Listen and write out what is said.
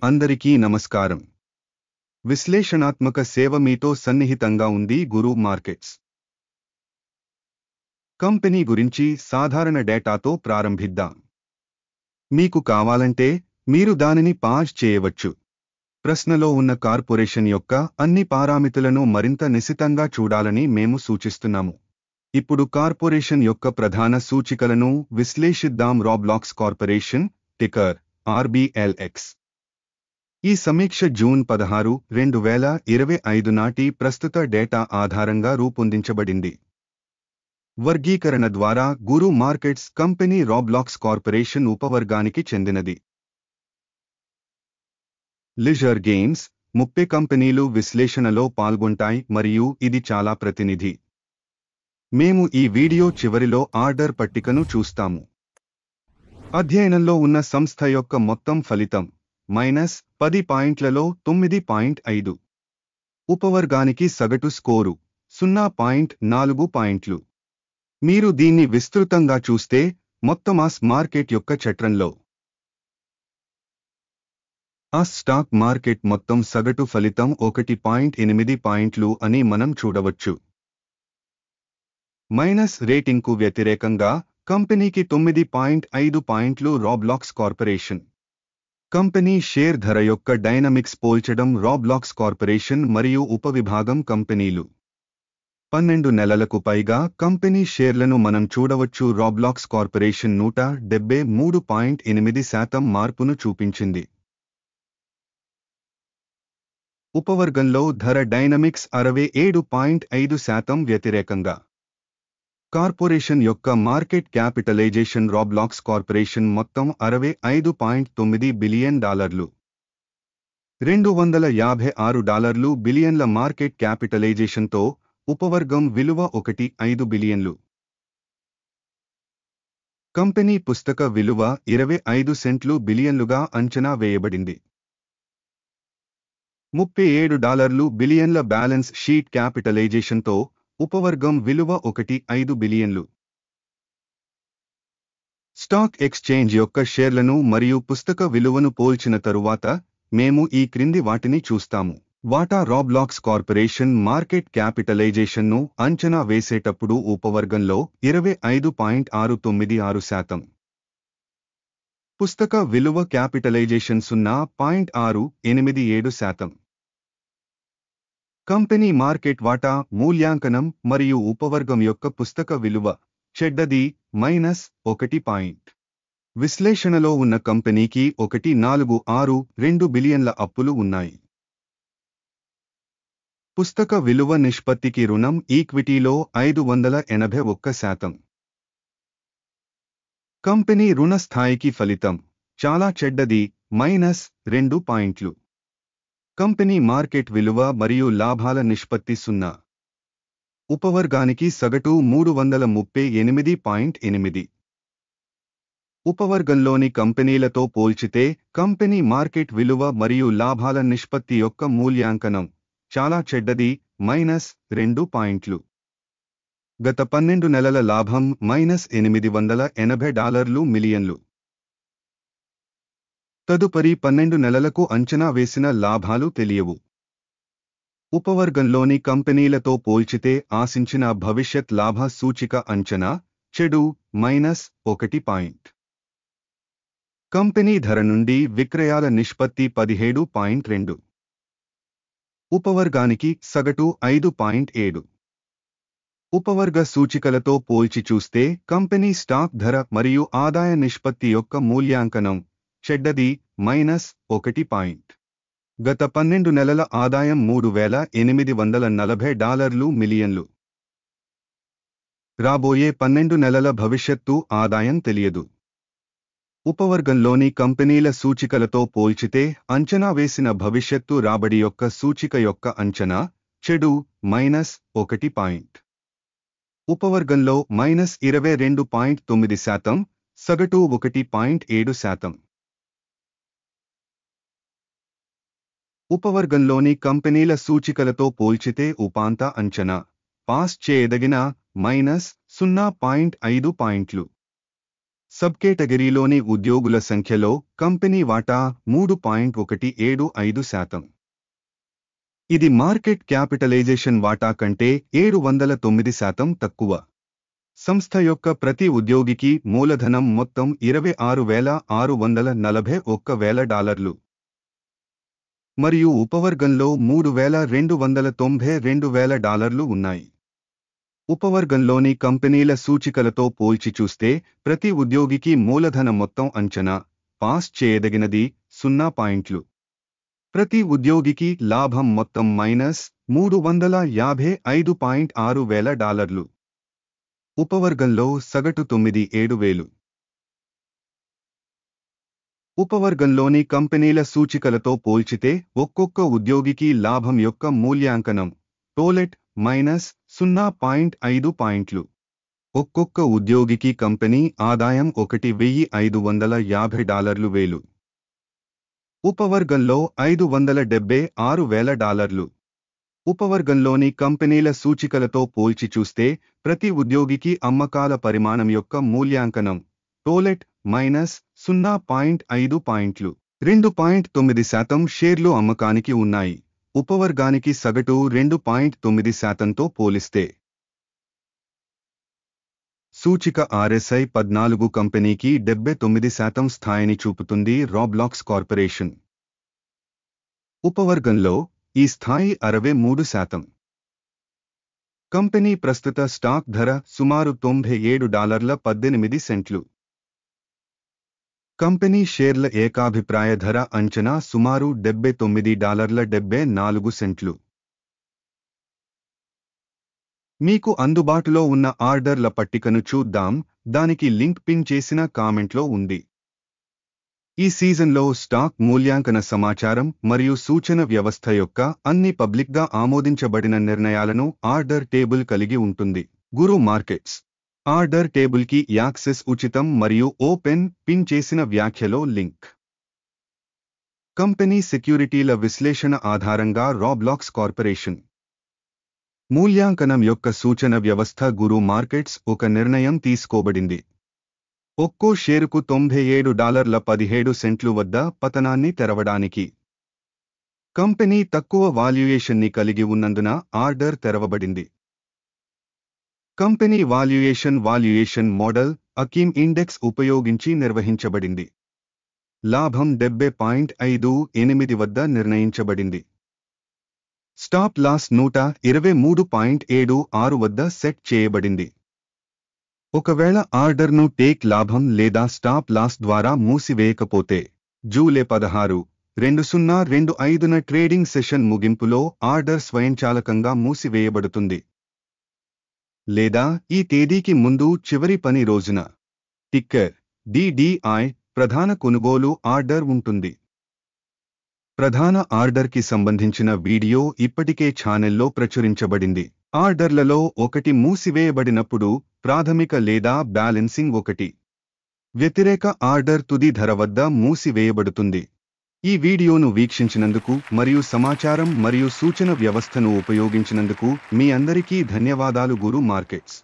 అందరికీ నమస్కారం. విశ్లేషణాత్మక సేవ మీతో సన్నిహితంగా ఉంది గురు మార్కెట్స్. కంపెనీ గురించి సాధారణ డేటాతో ప్రారంభిద్దాం. మీకు కావాలంటే మీరు దానిని పాజ్ చేయవచ్చు. ప్రశ్నలో ఉన్న కార్పొరేషన్ యొక్క అన్ని పారామితులను మరింత నిశితంగా చూడాలని మేము సూచిస్తున్నాము. ఇప్పుడు కార్పొరేషన్ యొక్క ప్రధాన సూచికలను విశ్లేషిద్దాం. Roblox corporation, ticker RBLX. ఈ సమీక్ష జూన్ 16, 2025 నాటి ప్రస్తుత డేటా ఆధారంగా రూపొందించబడింది. వర్గీకరణ ద్వారా గురు మార్కెట్స్ కంపెనీ రాబ్లాక్స్ కార్పొరేషన్ ఉపవర్గానికి చెందినది. లిజర్ గేమ్స్ 30 కంపెనీలు విశ్లేషణలో పాల్గొంటాయి మరియు ఇది చాలా ప్రతినిధి. మేము ఈ వీడియో చివరిలో ఆర్డర్ పట్టికను చూస్తాము. అధ్యయనంలో ఉన్న సంస్థ యొక్క మొత్తం ఫలితం -10 పాయింట్లలో 9.5. ఉపవర్గానికి సగటు స్కోరు 0.4 పాయింట్లు. మీరు దీన్ని విస్తృతంగా చూస్తే మొత్తం ఆస్ మార్కెట్ యొక్క చట్రంలో ఆస్ స్టాక్ మార్కెట్ మొత్తం సగటు ఫలితం 1.8 పాయింట్లు అని మనం చూడవచ్చు. మైనస్ రేటింగ్కు వ్యతిరేకంగా కంపెనీకి 9.5 పాయింట్లు. రాబ్లాక్స్ కార్పొరేషన్ కంపెనీ షేర్ ధర యొక్క డైనమిక్స్ పోల్చడం. రాబ్లాక్స్ కార్పొరేషన్ మరియు ఉపవిభాగం కంపెనీలు 12 నెలలకు పైగా కంపెనీ షేర్లను మనం చూడవచ్చు. రాబ్లాక్స్ కార్పొరేషన్ 173.8% మార్పును చూపించింది. ఉపవర్గంలో ధర డైనమిక్స్ 67.5% వ్యతిరేకంగా. కార్పొరేషన్ యొక్క మార్కెట్ క్యాపిటలైజేషన్. రాబ్లాక్స్ కార్పొరేషన్ మొత్తం $65.9 బిలియన్, $256 బిలియన్ల మార్కెట్ క్యాపిటలైజేషన్తో ఉపవర్గం విలువ 1.5 బిలియన్లు. కంపెనీ పుస్తక విలువ 25 సెంట్లు బిలియన్లుగా అంచనా వేయబడింది. $37 బిలియన్ల బ్యాలెన్స్ షీట్ క్యాపిటలైజేషన్తో ఉపవర్గం విలువ 1.5 బిలియన్లు. స్టాక్ ఎక్స్చేంజ్ యొక్క షేర్లను మరియు పుస్తక విలువను పోల్చిన తరువాత మేము ఈ క్రింది వాటిని చూస్తాము. వాటా. రాబ్లాక్స్ కార్పొరేషన్ మార్కెట్ క్యాపిటలైజేషన్ను అంచనా వేసేటప్పుడు ఉపవర్గంలో 25.696%. పుస్తక విలువ క్యాపిటలైజేషన్ 0.687%. కంపెనీ మార్కెట్ వాటా మూల్యాంకనం మరియు ఉపవర్గం యొక్క పుస్తక విలువ చెడ్డది -1. విశ్లేషణలో ఉన్న కంపెనీకి 1.462 బిలియన్ల అప్పులు ఉన్నాయి. పుస్తక విలువ నిష్పత్తికి రుణం ఈక్విటీలో 581%. కంపెనీ రుణ స్థాయికి ఫలితం చాలా చెడ్డది -2 పాయింట్లు. కంపెనీ మార్కెట్ విలువ మరియు లాభాల నిష్పత్తి 0. ఉపవర్గానికి సగటు 338.8. ఉపవర్గంలోని కంపెనీలతో పోల్చితే కంపెనీ మార్కెట్ విలువ మరియు లాభాల నిష్పత్తి యొక్క మూల్యాంకనం చాలా చెడ్డది -2 పాయింట్లు. గత 12 నెలల లాభం $880 మిలియన్లు. తదుపరి 12 నెలలకు అంచనా వేసిన లాభాలు తెలియవు. ఉపవర్గంలోని కంపెనీలతో పోల్చితే ఆశించిన భవిష్యత్ లాభ సూచిక అంచనా చెడు -1 పాయింట్. కంపెనీ ధర నుండి విక్రయాల నిష్పత్తి 17.2. ఉపవర్గానికి సగటు 5.7. ఉపవర్గ సూచికలతో పోల్చి చూస్తే కంపెనీ స్టాక్ ధర మరియు ఆదాయ నిష్పత్తి యొక్క మూల్యాంకనం చెడ్డది -1 పాయింట్. గత 12 నెలల ఆదాయం $3,840 మిలియన్లు. రాబోయే 12 నెలల భవిష్యత్తు ఆదాయం తెలియదు. ఉపవర్గంలోని కంపెనీల సూచికలతో పోల్చితే అంచనా వేసిన భవిష్యత్తు రాబడి యొక్క సూచిక యొక్క అంచనా చెడు -1 పాయింట్. ఉపవర్గంలో -22.9%, సగటు 1.7%. ఉపవర్గంలోని కంపెనీల సూచికలతో పోల్చితే ఉపాంత అంచనా పాస్ చేయదగిన -0.5 పాయింట్లు. సబ్ కేటగిరీలోని ఉద్యోగుల సంఖ్యలో కంపెనీ వాటా 3.175%. ఇది మార్కెట్ క్యాపిటలైజేషన్ వాటా కంటే 709% తక్కువ. సంస్థ యొక్క ప్రతి ఉద్యోగికి మూలధనం మొత్తం $26,641,000 మరియు ఉపవర్గంలో $3,292,000 ఉన్నాయి. ఉపవర్గంలోని కంపెనీల సూచికలతో పోల్చి చూస్తే ప్రతి ఉద్యోగికి మూలధన మొత్తం అంచనా పాస్ చేయదగినది 0 పాయింట్లు. ప్రతి ఉద్యోగికి లాభం మొత్తం $355,600,000. ఉపవర్గంలో సగటు 9,7,000. ఉపవర్గంలోని కంపెనీల సూచికలతో పోల్చితే ఒక్కొక్క ఉద్యోగికి లాభం యొక్క మూల్యాంకనం టోలెట్ -0.5 పాయింట్లు. ఒక్కొక్క ఉద్యోగికి కంపెనీ ఆదాయం $1,550,000. ఉపవర్గంలో $576,000. ఉపవర్గంలోని కంపెనీల సూచికలతో పోల్చి చూస్తే ప్రతి ఉద్యోగికి అమ్మకాల పరిమాణం యొక్క మూల్యాంకనం టోలెట్ -0.5 పాయింట్లు. 2.9% షేర్లు అమ్మకానికి ఉన్నాయి. ఉపవర్గానికి సగటు 2.9%తో పోలిస్తే సూచిక RSI 14 కంపెనీకి 79% స్థాయిని చూపుతుంది. రాబ్లాక్స్ కార్పొరేషన్ ఉపవర్గంలో ఈ స్థాయి 63%. కంపెనీ ప్రస్తుత స్టాక్ ధర సుమారు $97.18. కంపెనీ షేర్ల ఏకాభిప్రాయ ధర అంచనా సుమారు $79.74. మీకు అందుబాటులో ఉన్న ఆర్డర్ల పట్టికను చూద్దాం. దానికి లింక్ పిన్ చేసిన కామెంట్లో ఉంది. ఈ సీజన్లో స్టాక్ మూల్యాంకన సమాచారం మరియు సూచన వ్యవస్థ యొక్క అన్ని పబ్లిక్గా ఆమోదించబడిన నిర్ణయాలను ఆర్డర్ టేబుల్ కలిగి ఉంటుంది. గురు మార్కెట్స్ ఆర్డర్ టేబుల్కి యాక్సెస్ ఉచితం మరియు ఓపెన్ పిన్ చేసిన వ్యాఖ్యలో లింక్. కంపెనీ సెక్యూరిటీల విశ్లేషణ ఆధారంగా రాబ్లాక్స్ కార్పొరేషన్ మూల్యాంకనం యొక్క సూచన వ్యవస్థ గురు మార్కెట్స్ ఒక నిర్ణయం తీసుకోబడింది. ఒక్కో షేరుకు $97.17 వద్ద పతనాన్ని తెరవడానికి. కంపెనీ తక్కువ వాల్యుయేషన్ని కలిగి ఉన్నందున ఆర్డర్ తెరవబడింది. కంపెనీ వాల్యుయేషన్ మోడల్ అకీమ్ ఇండెక్స్ ఉపయోగించి నిర్వహించబడింది. లాభం 70.58 వద్ద నిర్ణయించబడింది. స్టాప్ లాస్ 123.76 వద్ద సెట్ చేయబడింది. ఒకవేళ ఆర్డర్ను టేక్ లాభం లేదా స్టాప్ లాస్ ద్వారా మూసివేయకపోతే జూలై 16, 2025న ట్రేడింగ్ సెషన్ ముగింపులో ఆర్డర్ స్వయంచాలకంగా మూసివేయబడుతుంది. లేదా ఈ తేదీకి ముందు చివరి పని రోజున టిక్కర్ DDI ప్రధాన కొనుగోలు ఆర్డర్ ఉంటుంది. ప్రధాన ఆర్డర్కి సంబంధించిన వీడియో ఇప్పటికే ఛానెల్లో ప్రచురించబడింది. ఆర్డర్లలో ఒకటి మూసివేయబడినప్పుడు ప్రాథమిక లేదా బ్యాలెన్సింగ్ ఒకటి. వ్యతిరేక ఆర్డర్ తుది ధర వద్ద మూసివేయబడుతుంది. ఈ వీడియోను వీక్షించినందుకు మరియు సమాచారం మరియు సూచన వ్యవస్థను ఉపయోగించినందుకు మీ అందరికీ ధన్యవాదాలు. గురు మార్కెట్స్